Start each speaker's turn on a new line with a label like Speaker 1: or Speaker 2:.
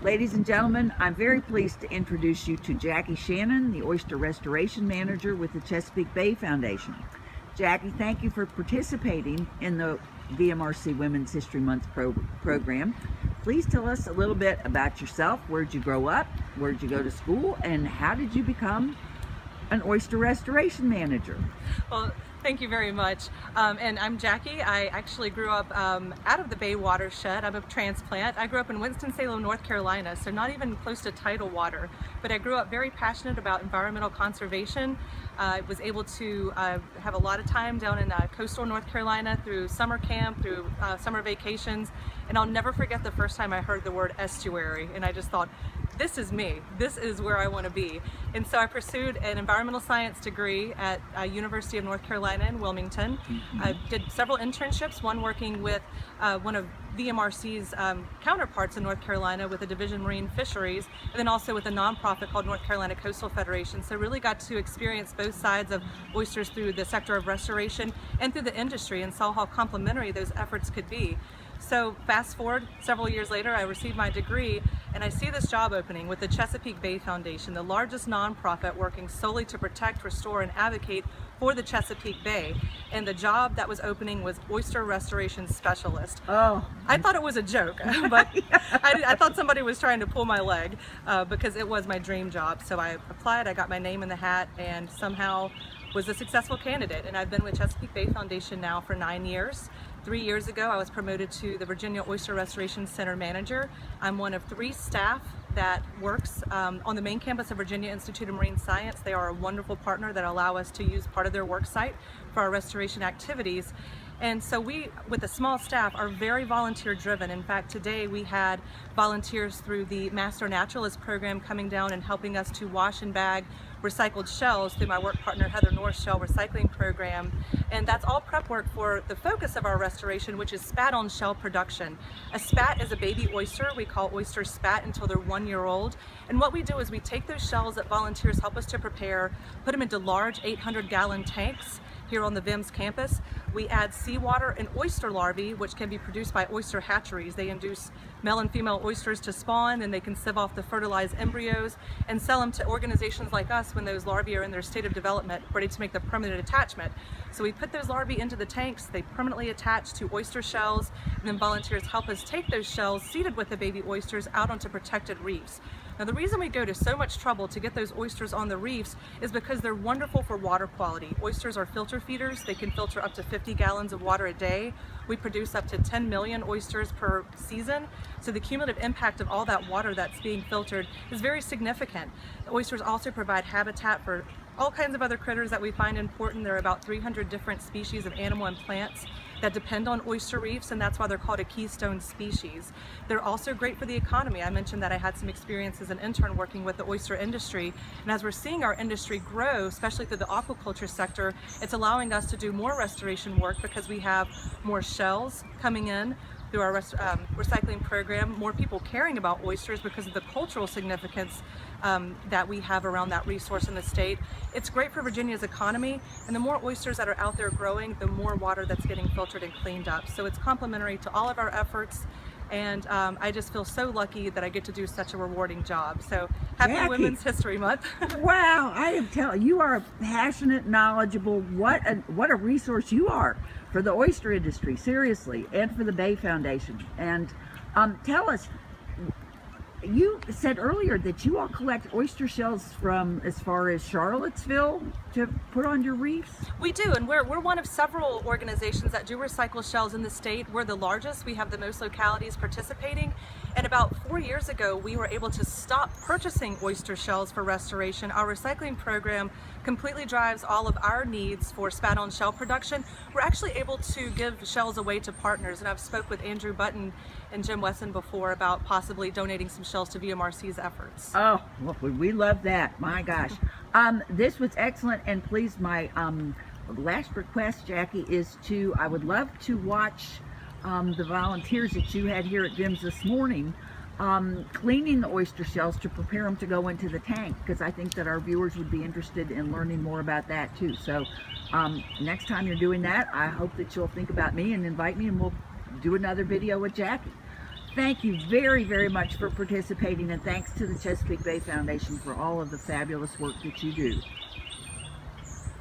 Speaker 1: Ladies and gentlemen, I'm very pleased to introduce you to Jackie Shannon, the Oyster Restoration Manager with the Chesapeake Bay Foundation. Jackie, thank you for participating in the VMRC Women's History Month program. Please tell us a little bit about yourself. Where'd you grow up? Where'd you go to school? And how did you become an Oyster Restoration Manager?
Speaker 2: Well, thank you very much. And I'm Jackie. I actually grew up out of the Bay watershed. I'm a transplant. I grew up in Winston-Salem, North Carolina, so not even close to tidal water. But I grew up very passionate about environmental conservation. I was able to have a lot of time down in coastal North Carolina through summer camp, through summer vacations. And I'll never forget the first time I heard the word estuary. And I just thought, this is me. This is where I want to be. And so I pursued an environmental science degree at University of North Carolina in Wilmington. I did several internships, one working with one of VMRC's counterparts in North Carolina with the Division of Marine Fisheries, and then also with a nonprofit called North Carolina Coastal Federation. So really got to experience both sides of oysters through the sector of restoration and through the industry, and saw how complementary those efforts could be. So fast forward several years later, I received my degree, and I see this job opening with the Chesapeake Bay Foundation, the largest nonprofit working solely to protect, restore, and advocate for the Chesapeake Bay. And the job that was opening was Oyster Restoration Specialist.
Speaker 1: Oh.
Speaker 2: I thought it was a joke, but I thought somebody was trying to pull my leg because it was my dream job. So I applied, I got my name in the hat, and somehow was a successful candidate. And I've been with Chesapeake Bay Foundation now for 9 years. 3 years ago, I was promoted to the Virginia Oyster Restoration Center Manager. I'm one of 3 staff that works on the main campus of Virginia Institute of Marine Science. They are a wonderful partner that allow us to use part of their work site for our restoration activities. And so we, with a small staff, are very volunteer driven. In fact, today we had volunteers through the Master Naturalist program coming down and helping us to wash and bag recycled shells through my work partner Heather North's shell recycling program. And that's all prep work for the focus of our restoration, which is spat on shell production. A spat is a baby oyster. We call oysters spat until they're 1 year old. And what we do is we take those shells that volunteers help us to prepare, put them into large 800-gallon tanks here on the VIMS campus. We add seawater and oyster larvae, which can be produced by oyster hatcheries. They induce male and female oysters to spawn, and they can sieve off the fertilized embryos and sell them to organizations like us when those larvae are in their state of development, ready to make the permanent attachment. So we put those larvae into the tanks, they permanently attach to oyster shells, and then volunteers help us take those shells seeded with the baby oysters out onto protected reefs. Now, the reason we go to so much trouble to get those oysters on the reefs is because they're wonderful for water quality. Oysters are filter feeders. They can filter up to 50 gallons of water a day. We produce up to 10 million oysters per season. So the cumulative impact of all that water that's being filtered is very significant. The oysters also provide habitat for all kinds of other critters that we find important. There are about 300 different species of animal and plants that depend on oyster reefs, and that's why they're called a keystone species. They're also great for the economy. I mentioned that I had some experience as an intern working with the oyster industry, and as we're seeing our industry grow, especially through the aquaculture sector, it's allowing us to do more restoration work because we have more shells coming in through our recycling program, more people caring about oysters because of the cultural significance that we have around that resource in the state. It's great for Virginia's economy, and the more oysters that are out there growing, the more water that's getting filtered and cleaned up. So it's complementary to all of our efforts, and I just feel so lucky that I get to do such a rewarding job. So happy
Speaker 1: Jackie.
Speaker 2: Women's History Month.
Speaker 1: Wow, I am telling you, are a passionate, knowledgeable, what a resource you are for the oyster industry, seriously, and for the Bay Foundation. And tell us, you said earlier that you all collect oyster shells from as far as Charlottesville to put on your reefs?
Speaker 2: We do, and we're one of several organizations that do recycle shells in the state. We're the largest. We have the most localities participating. And about 4 years ago, we were able to stop purchasing oyster shells for restoration. Our recycling program completely drives all of our needs for spat-on shell production. We're actually able to give shells away to partners, and I've spoke with Andrew Button and Jim Wesson before about possibly donating some shells to VMRC's efforts.
Speaker 1: Oh, well, we love that. My gosh. This was excellent, and please, my last request, Jackie, is I would love to watch the volunteers that you had here at VIMS this morning cleaning the oyster shells to prepare them to go into the tank, because I think that our viewers would be interested in learning more about that too. So next time you're doing that, I hope that you'll think about me and invite me, and we'll do another video with Jackie. Thank you very, very much for participating, and thanks to the Chesapeake Bay Foundation for all of the fabulous work that you do.